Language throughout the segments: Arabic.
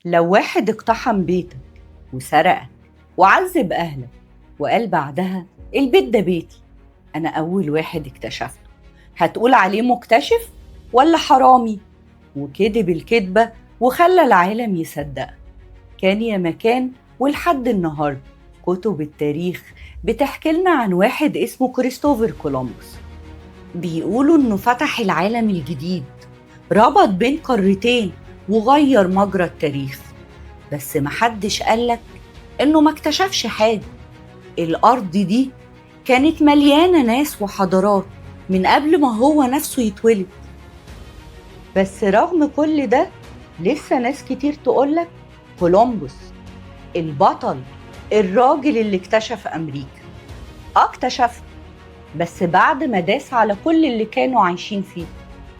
لو واحد اقتحم بيتك وسرقك وعذب أهلك وقال بعدها البيت ده بيتي، أنا أول واحد اكتشفته، هتقول عليه مكتشف ولا حرامي؟ وكذب الكذبة وخلى العالم يصدق. كان يا مكان. ولحد النهاردة كتب التاريخ بتحكي لنا عن واحد اسمه كريستوفر كولومبوس. بيقولوا إنه فتح العالم الجديد، ربط بين قارتين وغير مجرى التاريخ. بس محدش قالك إنه ما اكتشفش حاجة. الأرض دي كانت مليانة ناس وحضارات من قبل ما هو نفسه يتولد. بس رغم كل ده لسه ناس كتير تقولك كولومبوس البطل، الراجل اللي اكتشف أمريكا. اكتشف، بس بعد ما داس على كل اللي كانوا عايشين فيه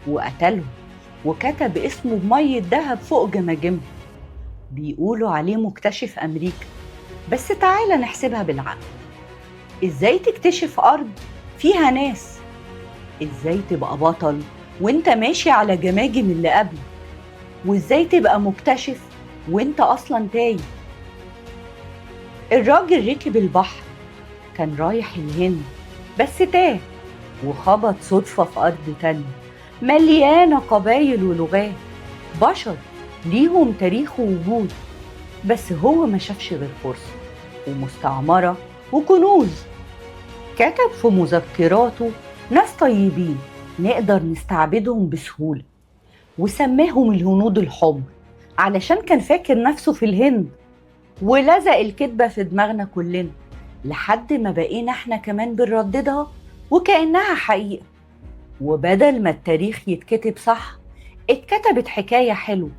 وقتلهم وكتب اسمه بمية دهب فوق جماجمهم. بيقولوا عليه مكتشف أمريكا. بس تعالى نحسبها بالعقل. إزاي تكتشف أرض فيها ناس؟ إزاي تبقى بطل وإنت ماشي على جماجم اللي قبل؟ وإزاي تبقى مكتشف وإنت أصلا تايه؟ الراجل ركب البحر، كان رايح الهند بس تاه وخبط صدفة في أرض تانية مليانة قبايل ولغات، بشر ليهم تاريخ ووجود. بس هو ما شافش غير فرصة ومستعمرة وكنوز. كتب في مذكراته ناس طيبين نقدر نستعبدهم بسهولة، وسماهم الهنود الحمر علشان كان فاكر نفسه في الهند. ولزق الكذبة في دماغنا كلنا لحد ما بقينا احنا كمان بنرددها وكأنها حقيقة. وبدل ما التاريخ يتكتب صح، اتكتبت حكاية حلوة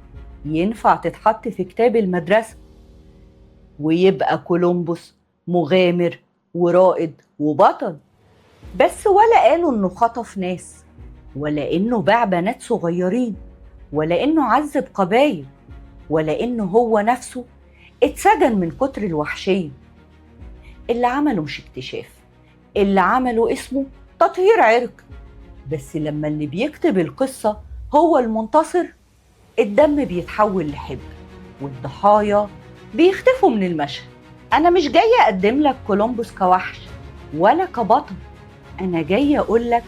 ينفع تتحط في كتاب المدرسة. ويبقى كولومبوس مغامر ورائد وبطل. بس ولا قالوا انه خطف ناس، ولا انه باع بنات صغيرين، ولا انه عذب قبايل، ولا انه هو نفسه اتسجن من كتر الوحشية. اللي عمله مش اكتشاف، اللي عمله اسمه تطهير عرق. بس لما اللي بيكتب القصة هو المنتصر، الدم بيتحول لحبر والضحايا بيختفوا من المشهد. أنا مش جاية أقدم لك كولومبوس كوحش ولا كبطل، أنا جاية أقول لك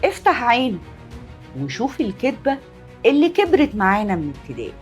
افتح عينك وشوف الكذبة اللي كبرت معانا من ابتدائي.